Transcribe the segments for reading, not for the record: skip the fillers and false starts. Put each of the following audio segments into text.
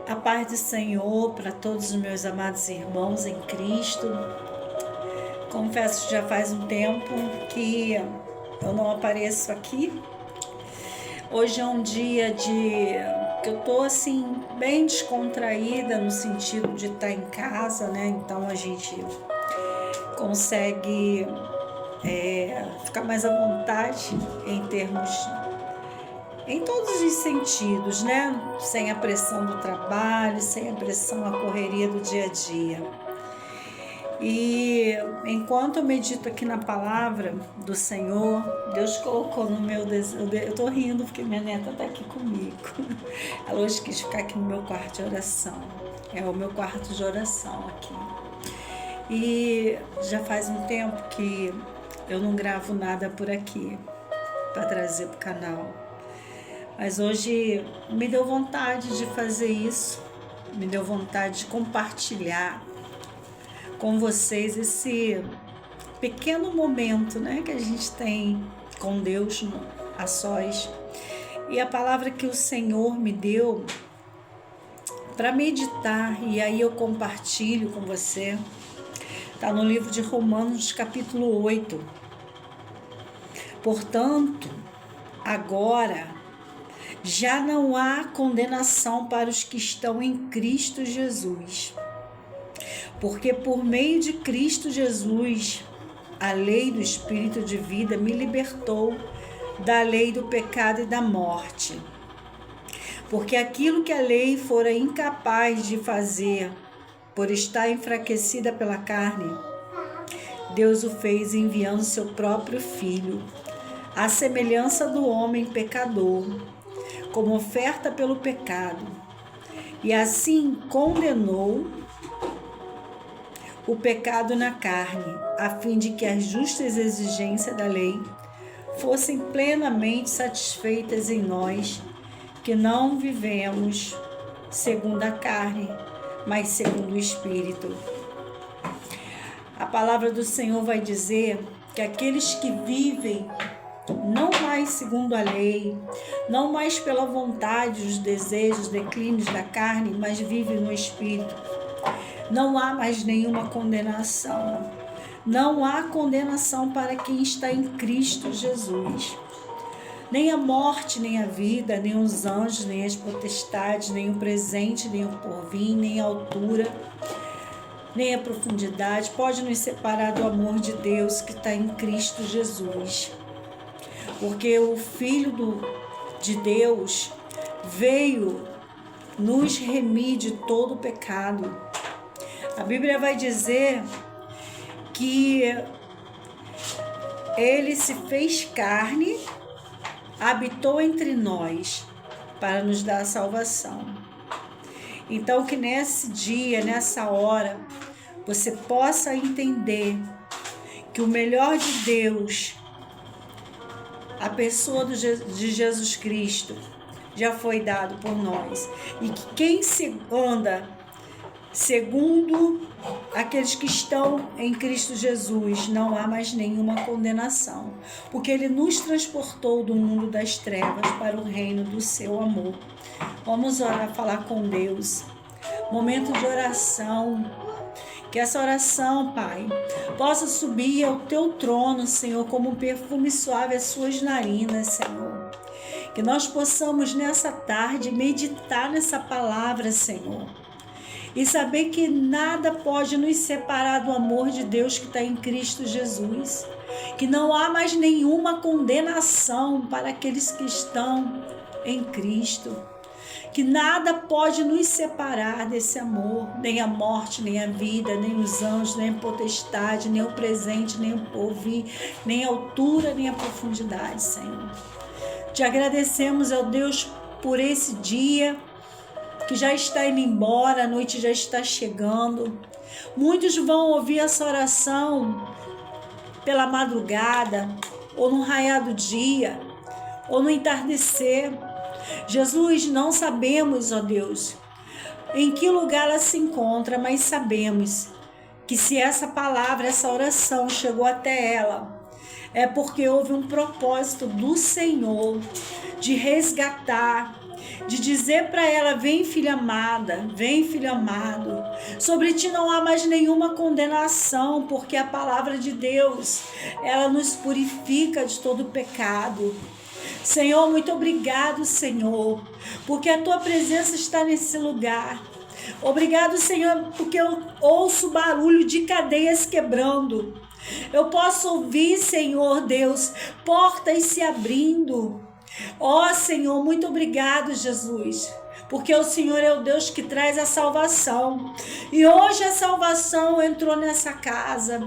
A paz do Senhor para todos os meus amados irmãos em Cristo. Confesso que já faz um tempo que eu não apareço aqui. Hoje é um dia que eu tô assim bem descontraída no sentido de estar em casa, né? Então a gente consegue ficar mais à vontade em todos os sentidos, né? Sem a pressão do trabalho, sem a pressão, a correria do dia a dia. E enquanto eu medito aqui na palavra do Senhor, Deus colocou no meu desejo. Eu tô rindo porque minha neta tá aqui comigo. Ela hoje quis ficar aqui no meu quarto de oração. É o meu quarto de oração aqui. E já faz um tempo que eu não gravo nada por aqui para trazer pro canal. Mas hoje me deu vontade de fazer isso, me deu vontade de compartilhar com vocês esse pequeno momento, né, que a gente tem com Deus a sós. E a palavra que o Senhor me deu para meditar, e aí eu compartilho com você, está no livro de Romanos, capítulo 8. Portanto, agora já não há condenação para os que estão em Cristo Jesus. Porque por meio de Cristo Jesus, a lei do Espírito de vida me libertou da lei do pecado e da morte. Porque aquilo que a lei fora incapaz de fazer, por estar enfraquecida pela carne, Deus o fez enviando seu próprio Filho, à semelhança do homem pecador, como oferta pelo pecado, e assim condenou o pecado na carne, a fim de que as justas exigências da lei fossem plenamente satisfeitas em nós, que não vivemos segundo a carne, mas segundo o Espírito. A palavra do Senhor vai dizer que aqueles que vivem não mais segundo a lei, não mais pela vontade, os desejos, declínios da carne, mas vivem no Espírito. Não há mais nenhuma condenação. Não há condenação para quem está em Cristo Jesus. Nem a morte, nem a vida, nem os anjos, nem as potestades, nem o presente, nem o porvir, nem a altura, nem a profundidade pode nos separar do amor de Deus que está em Cristo Jesus. Porque o Filho de Deus veio nos remir de todo o pecado. A Bíblia vai dizer que ele se fez carne, habitou entre nós para nos dar a salvação. Então que nesse dia, nessa hora, você possa entender que o melhor de Deus, a pessoa de Jesus Cristo, já foi dado por nós. E que quem anda segundo aqueles que estão em Cristo Jesus, não há mais nenhuma condenação. Porque Ele nos transportou do mundo das trevas para o reino do seu amor. Vamos orar, falar com Deus. Momento de oração. Que essa oração, Pai, possa subir ao Teu trono, Senhor, como um perfume suave às Suas narinas, Senhor. Que nós possamos nessa tarde meditar nessa palavra, Senhor. E saber que nada pode nos separar do amor de Deus que está em Cristo Jesus. Que não há mais nenhuma condenação para aqueles que estão em Cristo. Que nada pode nos separar desse amor, nem a morte, nem a vida, nem os anjos, nem a potestade, nem o presente, nem o porvir, nem a altura, nem a profundidade, Senhor. Te agradecemos, ó Deus, por esse dia que já está indo embora, a noite já está chegando. Muitos vão ouvir essa oração pela madrugada, ou no raiar do dia, ou no entardecer. Jesus, não sabemos, ó Deus, em que lugar ela se encontra, mas sabemos que se essa palavra, essa oração chegou até ela, é porque houve um propósito do Senhor de resgatar de dizer para ela: vem, filha amada, vem, filho amado. Sobre ti não há mais nenhuma condenação, porque a palavra de Deus, ela nos purifica de todo pecado. Senhor, muito obrigado, Senhor, porque a tua presença está nesse lugar. Obrigado, Senhor, porque eu ouço barulho de cadeias quebrando. Eu posso ouvir, Senhor Deus, portas se abrindo. Ó Senhor, muito obrigado, Jesus, porque o Senhor é o Deus que traz a salvação. E hoje a salvação entrou nessa casa.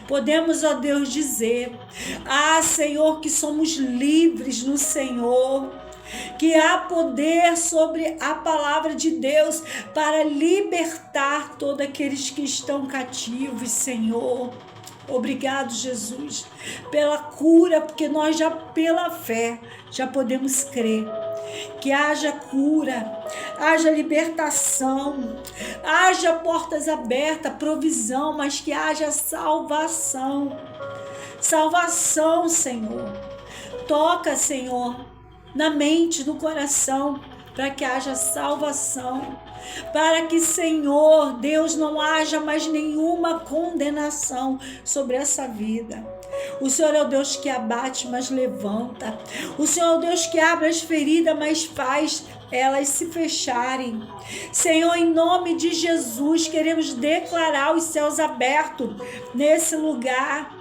Podemos, ó Deus, dizer: ah, Senhor, que somos livres no Senhor, que há poder sobre a palavra de Deus para libertar todos aqueles que estão cativos, Senhor. Obrigado, Jesus, pela cura, porque nós já pela fé já podemos crer que haja cura, haja libertação, haja portas abertas, provisão, mas que haja salvação. Salvação, Senhor. Toca, Senhor, na mente, no coração, para que haja salvação, para que, Senhor Deus, não haja mais nenhuma condenação sobre essa vida. O Senhor é o Deus que abate, mas levanta. O Senhor é o Deus que abre as feridas, mas faz elas se fecharem. Senhor, em nome de Jesus, queremos declarar os céus abertos nesse lugar.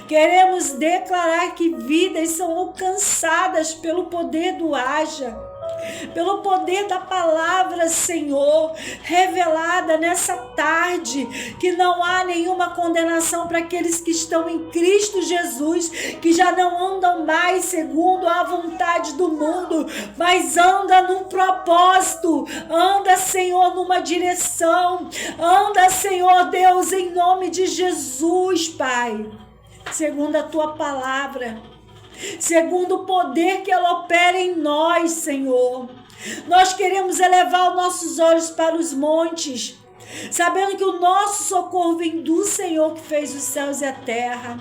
Queremos declarar que vidas são alcançadas pelo poder do haja, pelo poder da palavra, Senhor, revelada nessa tarde, que não há nenhuma condenação para aqueles que estão em Cristo Jesus, que já não andam mais segundo a vontade do mundo, mas anda num propósito, anda, Senhor, numa direção, anda, Senhor Deus, em nome de Jesus, Pai, segundo a tua palavra, segundo o poder que ela opera em nós, Senhor. Nós queremos elevar os nossos olhos para os montes, sabendo que o nosso socorro vem do Senhor que fez os céus e a terra.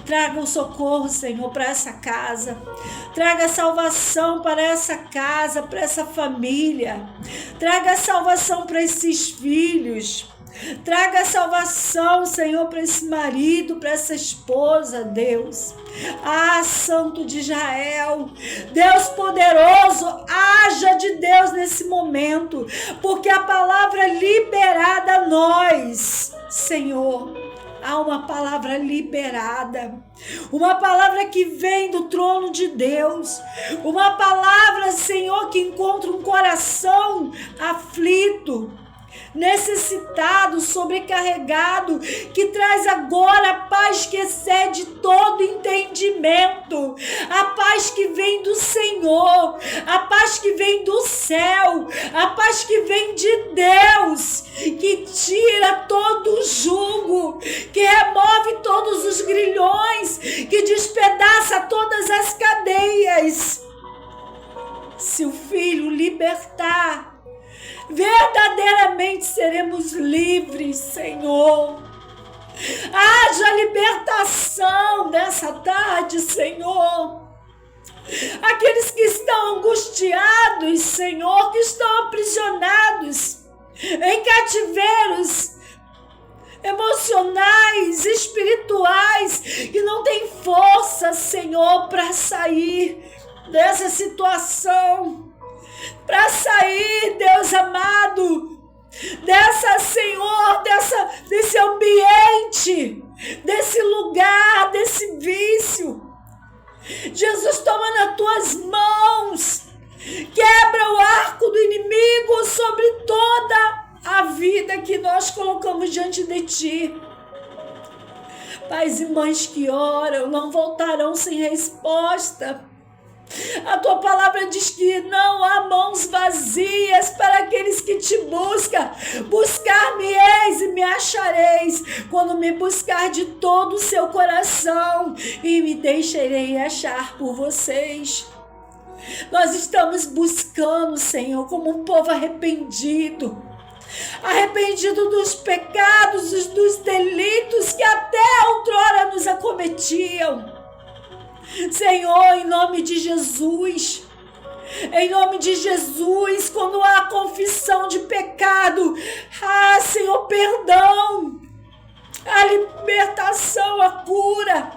Traga o socorro, Senhor, para essa casa. Traga salvação para essa casa, para essa família. Traga salvação para esses filhos. Traga salvação, Senhor, para esse marido, para essa esposa, Deus. Ah, Santo de Israel, Deus poderoso, haja de Deus nesse momento, porque a palavra liberada a nós, Senhor, há uma palavra liberada, uma palavra que vem do trono de Deus, uma palavra, Senhor, que encontra um coração aflito, necessitado, sobrecarregado, que traz agora a paz que excede todo entendimento, a paz que vem do Senhor, a paz que vem do céu, a paz que vem de Deus, que tira todo o jugo, que remove todos os grilhões, que despedaça todas as cadeias. Se o Filho libertar, verdadeiramente seremos livres, Senhor. Haja libertação nessa tarde, Senhor. Aqueles que estão angustiados, Senhor, que estão aprisionados em cativeiros emocionais, espirituais, que não têm força, Senhor, para sair dessa situação. Para sair, Deus amado, Senhor, desse ambiente, desse lugar, desse vício. Jesus, toma nas tuas mãos, quebra o arco do inimigo sobre toda a vida que nós colocamos diante de ti. Pais e mães que oram não voltarão sem resposta. A tua palavra diz que não há mãos vazias para aqueles que te buscam. Buscar-me-eis e me achareis, quando me buscar de todo o seu coração, e me deixarei achar por vocês. Nós estamos buscando, Senhor, como um povo arrependido dos pecados, dos delitos que até outrora nos acometiam. Senhor, em nome de Jesus, Em nome de Jesus, quando há confissão de pecado, Senhor, perdão, a libertação, a cura.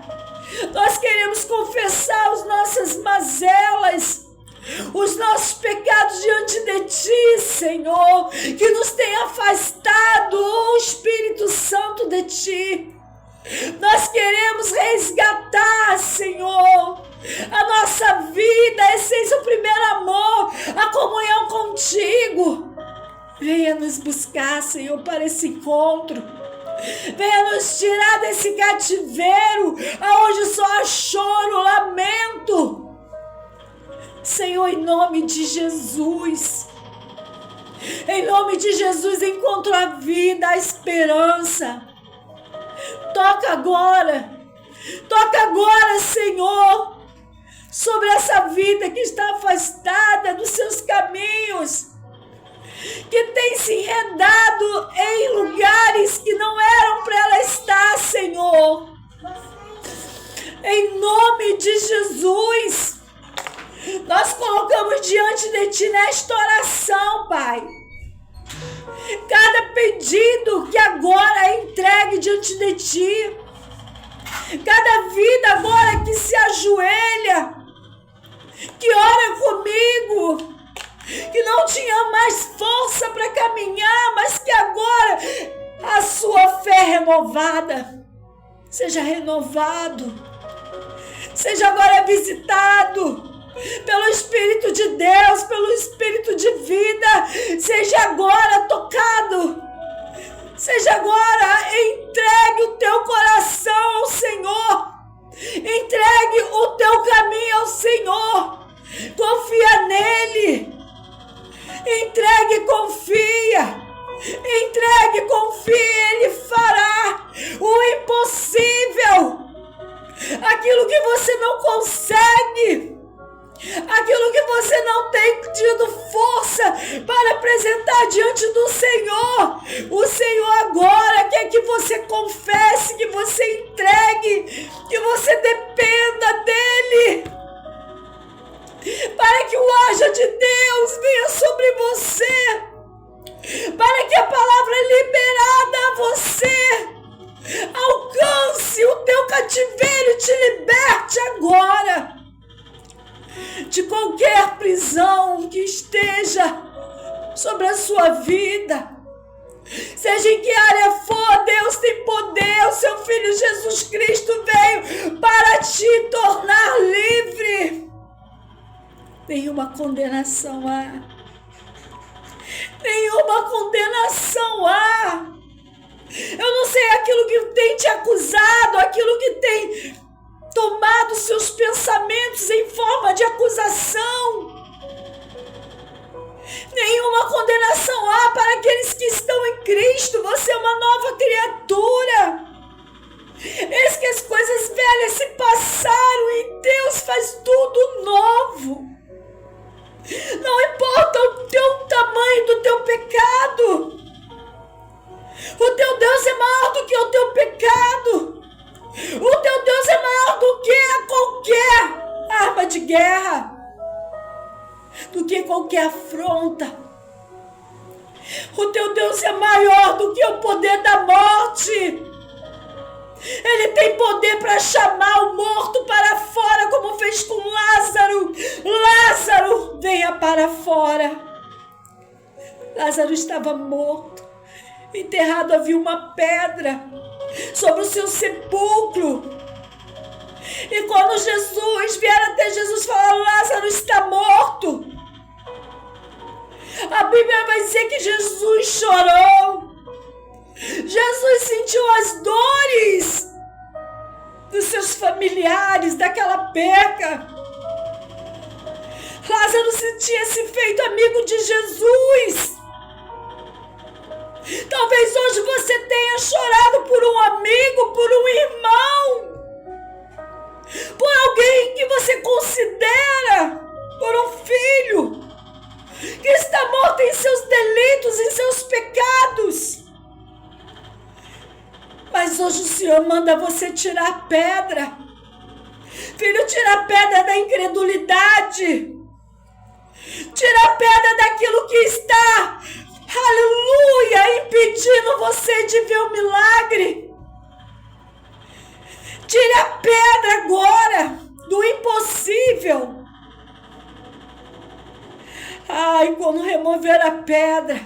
Nós queremos confessar as nossas mazelas, os nossos pecados diante de Ti, Senhor, que nos tem afastado, o Espírito Santo, de Ti. Nós queremos resgatar, Senhor, a nossa vida, a essência, o primeiro amor, a comunhão contigo. Venha nos buscar, Senhor, para esse encontro. Venha nos tirar desse cativeiro, aonde só há choro, lamento. Senhor, em nome de Jesus, em nome de Jesus, encontro a vida, a esperança. Toca agora, Senhor, sobre essa vida que está afastada dos seus caminhos, que tem se enredado em lugares que não eram para ela estar, Senhor. Em nome de Jesus, nós colocamos diante de Ti nesta oração, Pai, cada pedido que agora é entregue diante de Ti, cada vida agora que se ajoelha, que ora comigo, que não tinha mais força para caminhar, mas que agora a sua fé renovada seja renovado, seja agora visitado pelo Espírito de Deus, pelo Espírito de vida, seja agora tocado, seja agora, entregue o teu coração ao Senhor, entregue o teu caminho ao Senhor, confia nele, entregue, confia, Ele fará o impossível, aquilo que você não consegue, aquilo que você não tem tido força para apresentar diante do Senhor. O Senhor agora quer que você confesse, que você entregue, que você dependa dEle, para que o haja de Deus venha sobre você, para que a palavra liberada a você alcance o teu cativeiro e te liberte agora de qualquer prisão que esteja sobre a sua vida. Seja em que área for, Deus tem poder. O seu Filho Jesus Cristo veio para te tornar livre. Nenhuma condenação há. Nenhuma condenação há. Eu não sei aquilo que tem te acusado, aquilo que tem tomado seus pensamentos em forma de acusação. Nenhuma condenação há para aqueles que estão em Cristo. Você é uma nova criatura. Eis que as coisas velhas se passaram e Deus faz tudo novo. Não importa o teu tamanho do teu pecado. O teu Deus é maior do que o teu pecado. O teu Deus é maior do que qualquer arma de guerra, do que qualquer afronta. O teu Deus é maior do que o poder da morte. Ele tem poder para chamar o morto para fora, como fez com Lázaro. Lázaro, venha para fora. Lázaro estava morto, enterrado, havia uma pedra sobre o seu sepulcro. E quando Jesus vier até Jesus falar, Lázaro está morto, a Bíblia vai dizer que Jesus chorou. Jesus sentiu as dores dos seus familiares, daquela perca. Lázaro tinha se feito amigo de Jesus. Talvez hoje você tenha chorado por um amigo, por um irmão, por alguém que você considera, por um filho que está morto em seus delitos, em seus pecados. Mas hoje o Senhor manda você tirar a pedra. Filho, tira a pedra da incredulidade. Tira a pedra daquilo que está, aleluia, impedindo você de ver o milagre. Tire a pedra agora do impossível. Ai, quando remover a pedra,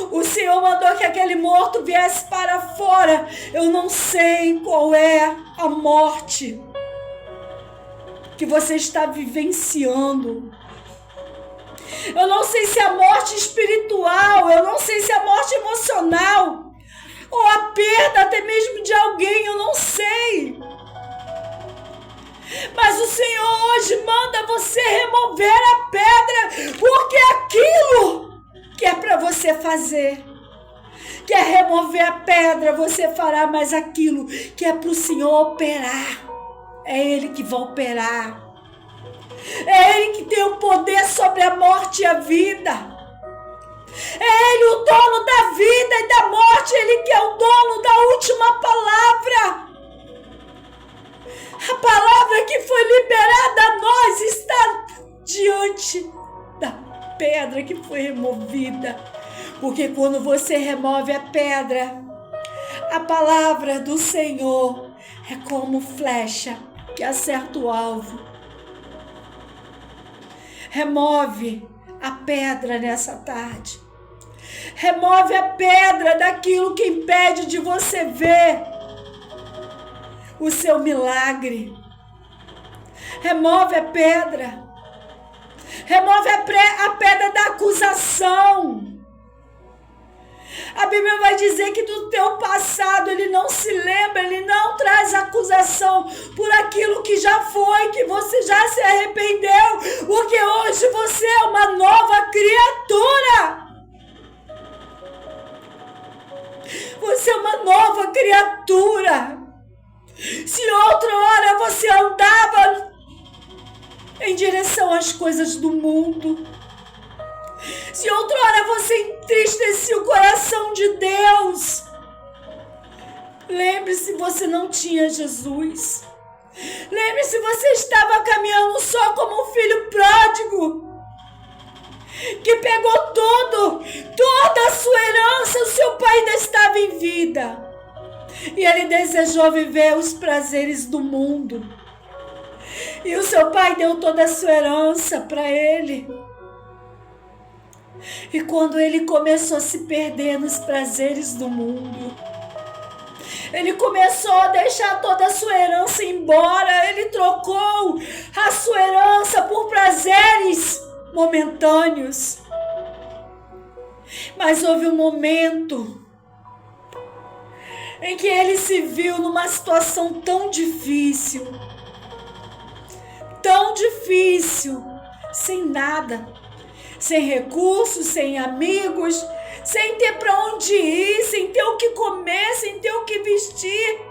o Senhor mandou que aquele morto viesse para fora. Eu não sei qual é a morte que você está vivenciando. Eu não sei se é a morte espiritual, eu não sei se é a morte emocional, ou a perda até mesmo de alguém, eu não sei. Mas o Senhor hoje manda você remover a pedra, porque aquilo que é para você fazer, que é remover a pedra, você fará, mas aquilo que é para o Senhor operar, é Ele que vai operar. É Ele que tem o poder sobre a morte e a vida. É Ele o dono da vida e da morte, Ele que é o dono da última palavra. A palavra que foi liberada a nós está diante da pedra que foi removida. Porque quando você remove a pedra, a palavra do Senhor é como flecha que acerta o alvo. Remove a pedra nessa tarde. Remove a pedra daquilo que impede de você ver o seu milagre. Remove a pedra. Remove a pedra da acusação. A Bíblia vai dizer que do teu passado Ele não se lembra, Ele não traz acusação por aquilo que já foi, que você já se arrependeu, porque hoje você é uma nova criatura. Você é uma nova criatura. Se outra hora você andava em direção às coisas do mundo, se outra hora você entristecia o coração de Deus, lembre-se, você não tinha Jesus. Lembre-se, você estava caminhando só como um filho pródigo, que pegou toda a sua herança. O seu pai ainda estava em vida e ele desejou viver os prazeres do mundo, e o seu pai deu toda a sua herança para ele. E quando ele começou a se perder nos prazeres do mundo, ele começou a deixar toda a sua herança embora. Ele trocou a sua herança por prazeres momentâneos. Mas houve um momento em que ele se viu numa situação tão difícil, sem nada, sem recursos, sem amigos, sem ter para onde ir, sem ter o que comer, sem ter o que vestir.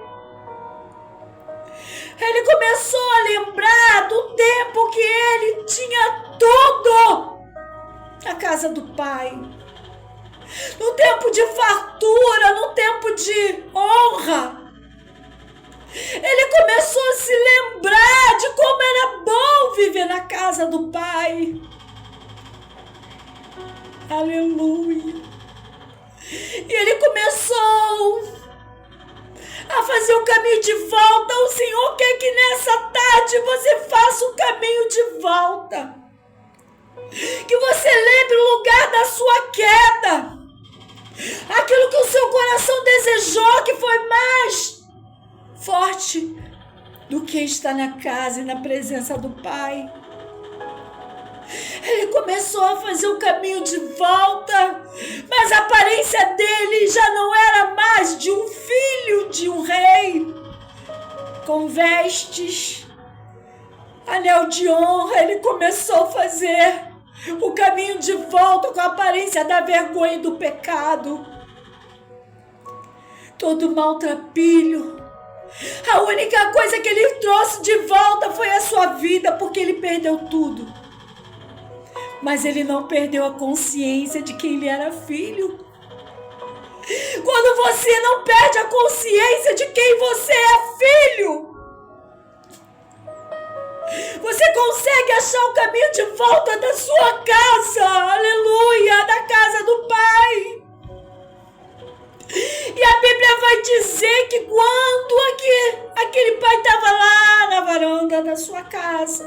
Ele começou a lembrar do tempo que ele tinha tudo na casa do Pai, no tempo de fartura, no tempo de honra. Ele começou a se lembrar de como era bom viver na casa do Pai. Aleluia. E ele começou a fazer o caminho de volta. O Senhor quer que nessa tarde você faça o caminho de volta, que você lembre o lugar da sua queda, aquilo que o seu coração desejou, que foi mais forte do que estar na casa e na presença do Pai. Ele começou a fazer o caminho de volta, mas a aparência dele já não era mais de um filho de um rei, com vestes, anel de honra. Ele começou a fazer o caminho de volta com a aparência da vergonha e do pecado, todo maltrapilho. A única coisa que ele trouxe de volta foi a sua vida, porque ele perdeu tudo. Mas ele não perdeu a consciência de que ele era filho. Quando você não perde a consciência de quem você é filho, Você consegue achar o caminho de volta da sua casa, aleluia, da casa do Pai. E a Bíblia vai dizer que quando aquele pai estava lá na varanda da sua casa,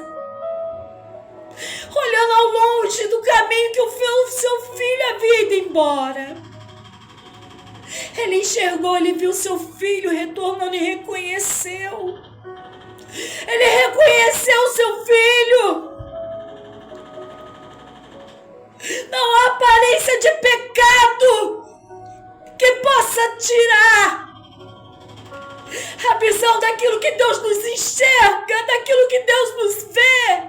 olhando ao longe do caminho que o seu filho havia ido embora, ele enxergou, ele viu seu filho retornando e reconheceu. Ele reconheceu seu filho. Não há aparência de pecado que possa tirar a visão daquilo que Deus nos enxerga, daquilo que Deus nos vê.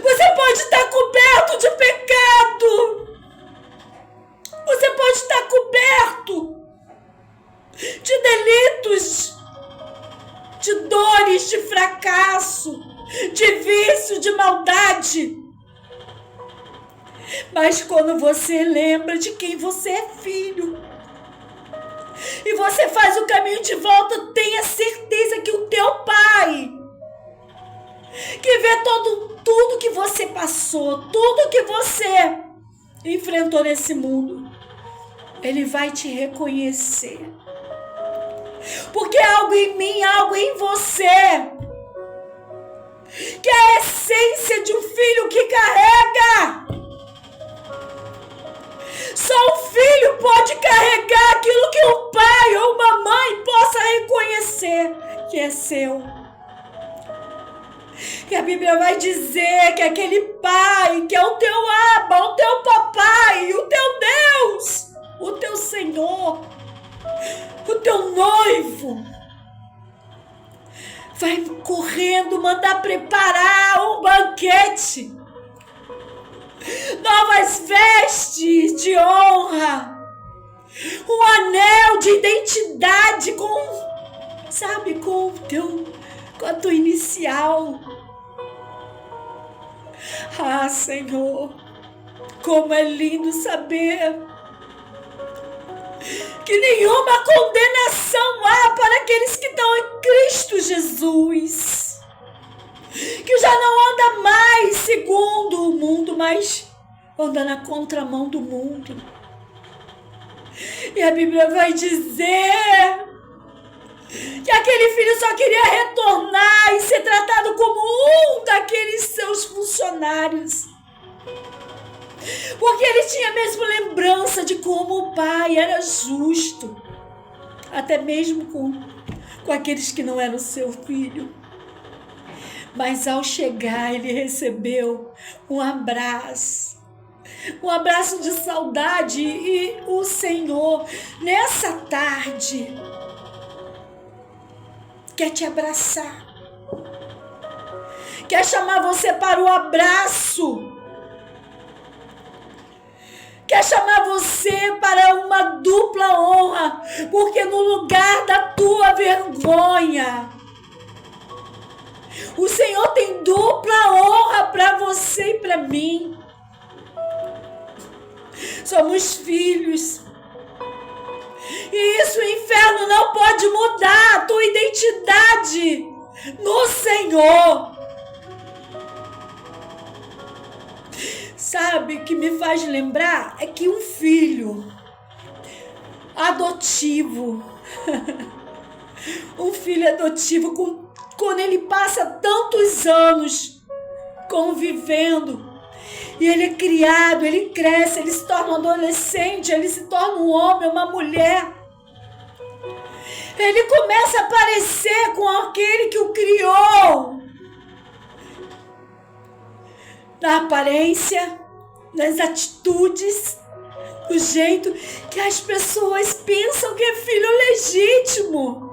Você pode estar coberto de pecado. Você pode estar coberto de delitos, de dores, de fracasso, de vício, de maldade. Mas quando você lembra de quem você é filho e você faz o caminho de volta, tenha certeza que o teu Pai, que vê tudo que você passou, tudo que você enfrentou nesse mundo, Ele vai te reconhecer. Porque há algo em mim, algo em você, que é a essência de um filho que carrega. Só um filho pode carregar aquilo que um pai ou uma mãe possa reconhecer que é seu. E a Bíblia vai dizer que aquele pai, que é o teu Abba, o teu papai, o teu Deus, o teu Senhor, o teu noivo, vai correndo, mandar preparar um banquete, novas vestes de honra, um anel de identidade com a tua inicial. Ah, Senhor, como é lindo saber que nenhuma condenação há para aqueles que estão em Cristo Jesus, que já não anda mais segundo o mundo, mas anda na contramão do mundo. E a Bíblia vai dizer que aquele filho só queria retornar e ser tratado como um daqueles seus funcionários, porque ele tinha a mesma lembrança de como o pai era justo, até mesmo com aqueles que não eram seu filho. Mas ao chegar, ele recebeu um abraço de saudade. E o Senhor, nessa tarde, quer te abraçar, quer chamar você para o abraço, quer chamar você para uma dupla honra, porque no lugar da tua vergonha, o Senhor tem dupla honra para você e para mim. Somos filhos. E isso o inferno não pode mudar a tua identidade no Senhor. Sabe o que me faz lembrar? É que um filho adotivo, quando ele passa tantos anos convivendo, e ele é criado, ele cresce, ele se torna um adolescente, ele se torna um homem, uma mulher, ele começa a parecer com aquele que o criou, na aparência, nas atitudes, no jeito que as pessoas pensam que é filho legítimo.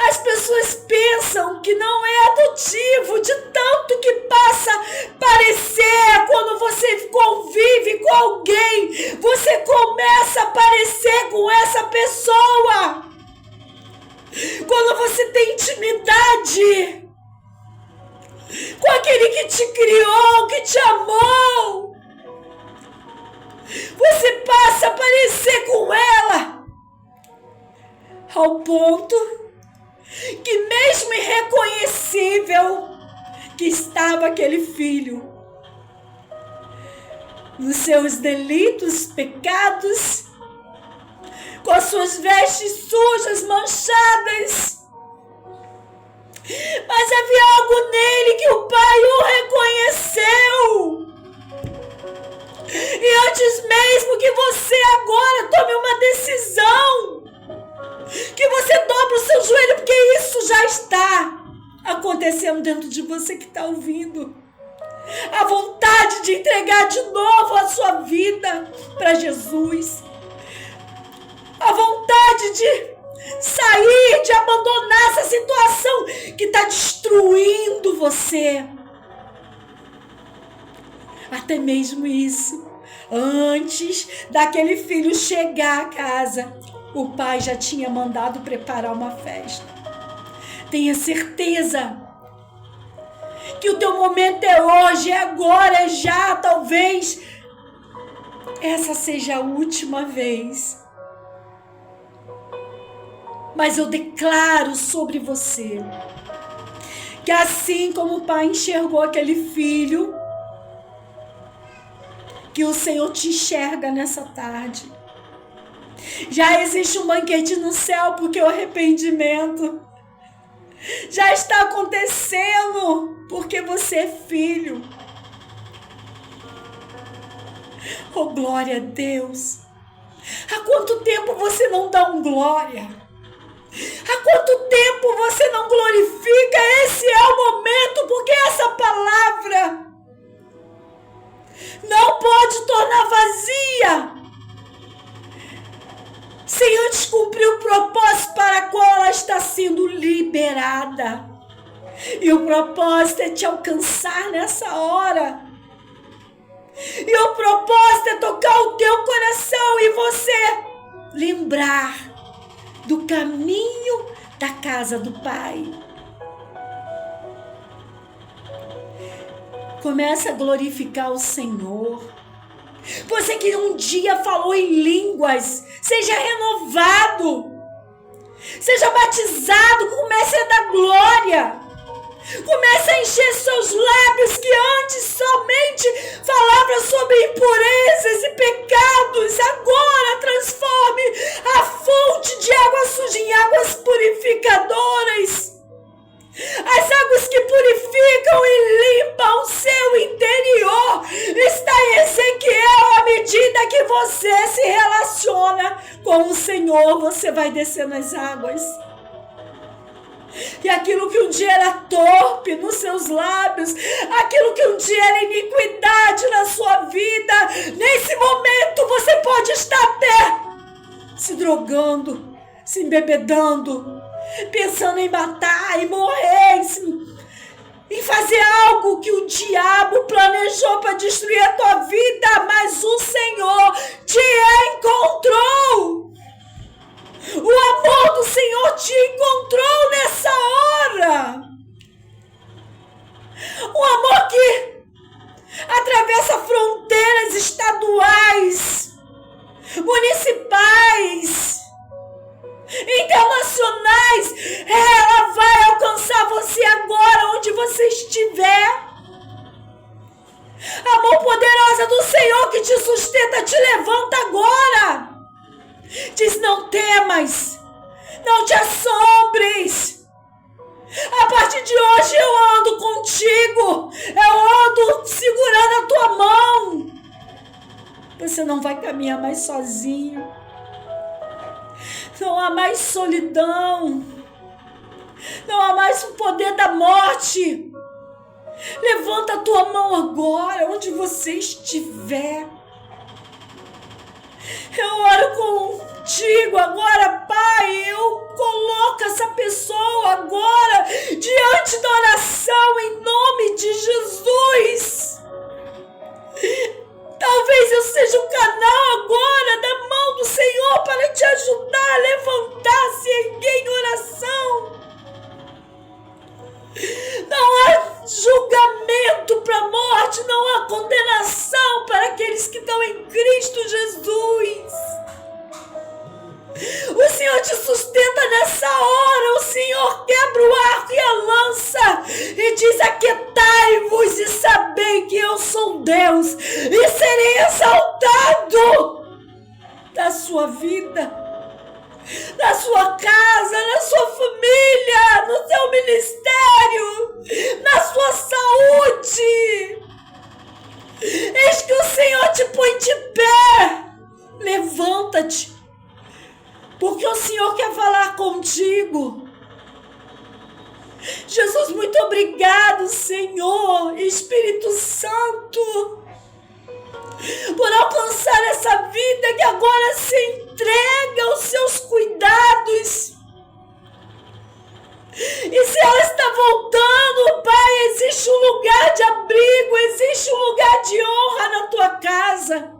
As pessoas pensam que não é adotivo, de tanto que passa a parecer. Quando você convive com alguém, você começa a parecer com essa pessoa. Quando você tem intimidade com aquele que te criou, que te amou, você passa a parecer com ela, ao ponto que mesmo irreconhecível que estava aquele filho, nos seus delitos, pecados, com as suas vestes sujas, manchadas. Mas havia algo nele que o Pai o reconheceu. E antes mesmo que você agora tome uma decisão, que você dobre o seu joelho, porque isso já está acontecendo dentro de você que está ouvindo. A vontade de entregar de novo a sua vida para Jesus. A vontade de sair, de abandonar essa situação que está destruindo você. Até mesmo isso, antes daquele filho chegar a casa, o pai já tinha mandado preparar uma festa. Tenha certeza que o teu momento é hoje, é agora, é já, talvez essa seja a última vez. Mas eu declaro sobre você que assim como o pai enxergou aquele filho, que o Senhor te enxerga nessa tarde. Já existe um banquete no céu, porque o arrependimento já está acontecendo, porque você é filho. Oh, glória a Deus! Há quanto tempo você não dá um glória? Há quanto tempo você não glorifica? Esse é o momento, porque essa palavra não pode tornar vazia sem antes cumprir o propósito para o qual ela está sendo liberada. E o propósito é te alcançar nessa hora. E o propósito é tocar o teu coração e você lembrar do caminho da casa do Pai. Começa a glorificar o Senhor. Você que um dia falou em línguas, seja renovado. Seja batizado, comece a dar glória. Comece a encher seus lábios que antes somente falavam sobre impurezas e pecados. Agora transforme a fonte de água suja em águas purificadoras. As águas que purificam e limpam o seu interior. Está em Ezequiel, à medida que você se relaciona com o Senhor, você vai descer nas águas. E aquilo que um dia era torpe nos seus lábios, aquilo que um dia era iniquidade na sua vida, nesse momento você pode estar até se drogando, se embebedando, pensando em matar e morrer, em fazer algo que o diabo planejou para destruir a tua vida, mas o Senhor te encontrou. O amor do Senhor te encontrou nessa hora. Um amor que atravessa fronteiras estaduais, municipais, internacionais. Ela vai alcançar você agora, onde você estiver. A mão poderosa do Senhor que te sustenta, te levanta agora. Diz: não temas, não te assombres. A partir de hoje eu ando contigo, eu ando segurando a tua mão. Você não vai caminhar mais sozinho. Não há mais solidão. Não há mais o poder da morte. Levanta a tua mão agora, onde você estiver. Eu oro contigo agora, Pai. Eu coloco essa pessoa agora diante da oração em nome de Jesus. Talvez eu seja um canal agora da mão do Senhor para te ajudar a levantar-se em oração. Não há julgamento para a morte, não há condenação para aqueles que estão em Cristo Jesus. O Senhor te sustenta nessa hora, o Senhor quebra o arco e eu sou Deus e serei exaltado na sua vida, na sua casa, na sua família, no seu ministério, na sua saúde. Eis que o Senhor te põe de pé. Levanta-te, porque o Senhor quer falar contigo. Jesus, muito obrigado, Senhor, Espírito Santo, por alcançar essa vida que agora se entrega aos seus cuidados. E se ela está voltando, Pai, existe um lugar de abrigo, existe um lugar de honra na tua casa.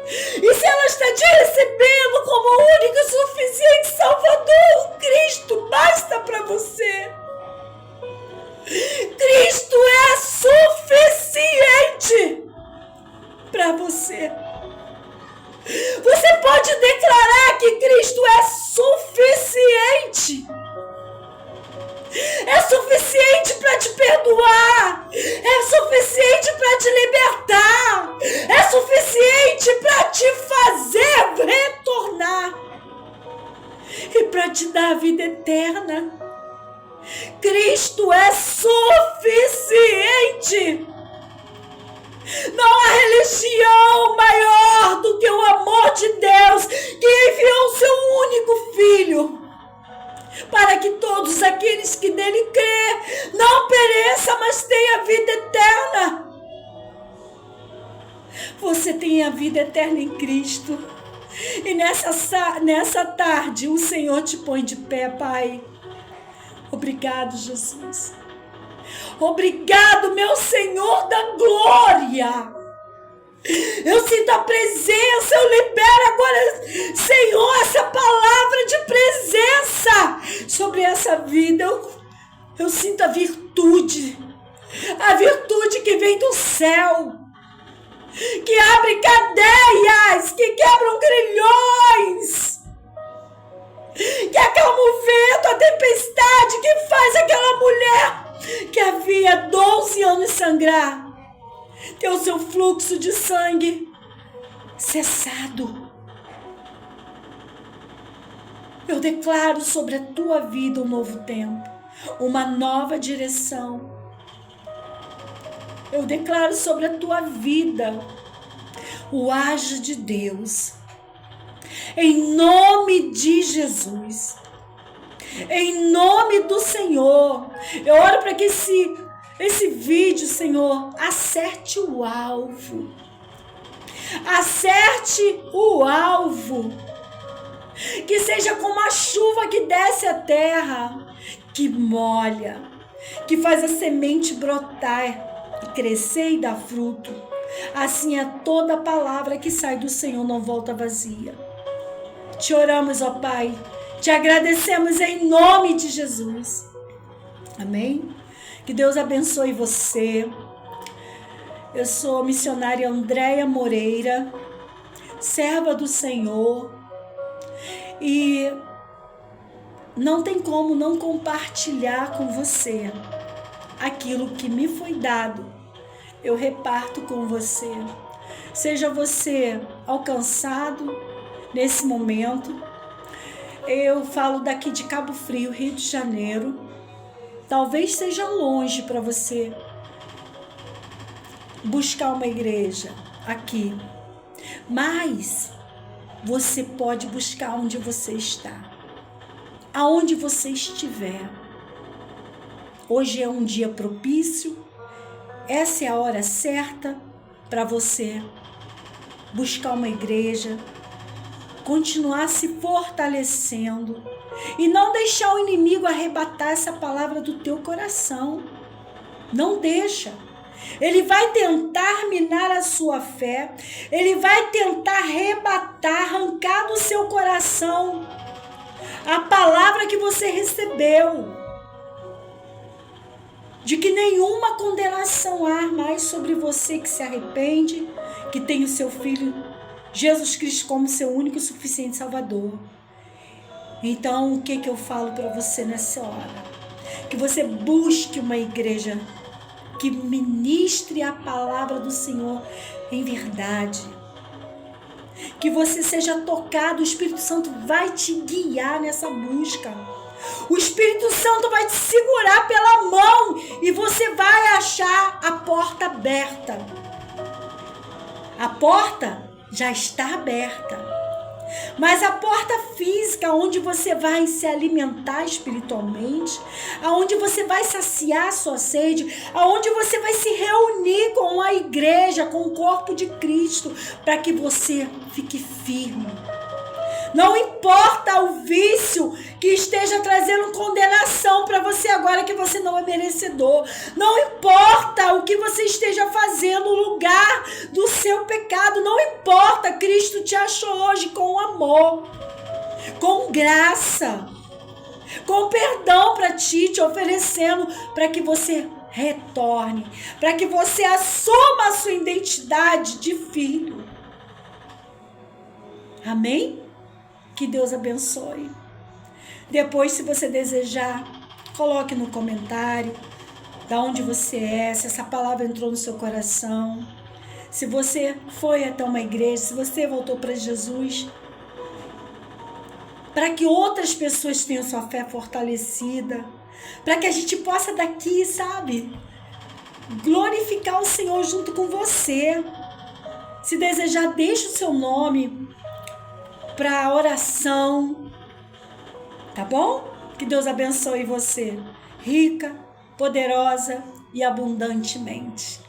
E se ela está te recebendo como único e suficiente Salvador, Cristo basta para você. Cristo é suficiente para você. Você pode declarar que Cristo é suficiente. É suficiente para te perdoar. É suficiente para te libertar. É suficiente para te fazer retornar. E para te dar a vida eterna. Cristo é suficiente. Não há religião maior do que o amor de Deus, que enviou o seu único Filho, para que todos aqueles que nele crê não pereçam, mas tenham a vida eterna. Você tem a vida eterna em Cristo. E nessa tarde o Senhor te põe de pé, Pai. Obrigado, Jesus. Obrigado, meu Senhor da glória. Eu sinto a presença, eu libero agora, Senhor, essa palavra de presença sobre essa vida. Eu sinto a virtude que vem do céu, que abre cadeias, que quebram grilhões, que acalma o vento, a tempestade, que faz aquela mulher que havia 12 anos sangrar ter o seu fluxo de sangue cessado. Eu declaro sobre a tua vida um novo tempo, uma nova direção. Eu declaro sobre a tua vida o agir de Deus. Em nome de Jesus. Em nome do Senhor. Eu oro para que esse vídeo, Senhor, acerte o alvo. Acerte o alvo. Que seja como a chuva que desce à terra, que molha, que faz a semente brotar e crescer e dar fruto. Assim é toda palavra que sai do Senhor, não volta vazia. Te oramos, ó Pai. Te agradecemos em nome de Jesus. Amém? Que Deus abençoe você. Eu sou a missionária Andréia Moreira, serva do Senhor. E não tem como não compartilhar com você aquilo que me foi dado. Eu reparto com você. Seja você alcançado nesse momento. Eu falo daqui de Cabo Frio, Rio de Janeiro. Talvez seja longe para você buscar uma igreja aqui, mas você pode buscar onde você está, aonde você estiver. Hoje é um dia propício, essa é a hora certa para você buscar uma igreja, continuar se fortalecendo e não deixar o inimigo arrebatar essa palavra do teu coração. Não deixa. Ele vai tentar minar a sua fé, ele vai tentar arrebatar, arrancar do seu coração a palavra que você recebeu, de que nenhuma condenação há mais sobre você que se arrepende, que tem o seu Filho Jesus Cristo como seu único e suficiente Salvador. Então, o que eu falo para você nessa hora? Que você busque uma igreja que ministre a palavra do Senhor em verdade. Que você seja tocado, o Espírito Santo vai te guiar nessa busca. O Espírito Santo vai te segurar pela mão e você vai achar a porta aberta. A porta já está aberta. Mas a porta física, onde você vai se alimentar espiritualmente, aonde você vai saciar sua sede, aonde você vai se reunir com a igreja, com o corpo de Cristo, para que você fique firme. Não importa o vício que esteja trazendo condenação para você agora que você não é merecedor. Não importa o que você esteja fazendo no lugar do seu pecado. Não importa, Cristo te achou hoje com amor, com graça, com perdão para ti, te oferecendo para que você retorne, para que você assuma a sua identidade de filho. Amém? Que Deus abençoe. Depois, se você desejar, coloque no comentário da onde você é, se essa palavra entrou no seu coração, se você foi até uma igreja, se você voltou para Jesus, para que outras pessoas tenham sua fé fortalecida, para que a gente possa daqui, sabe, glorificar o Senhor junto com você. Se desejar, deixe o seu nome para oração, tá bom? Que Deus abençoe você, rica, poderosa e abundantemente.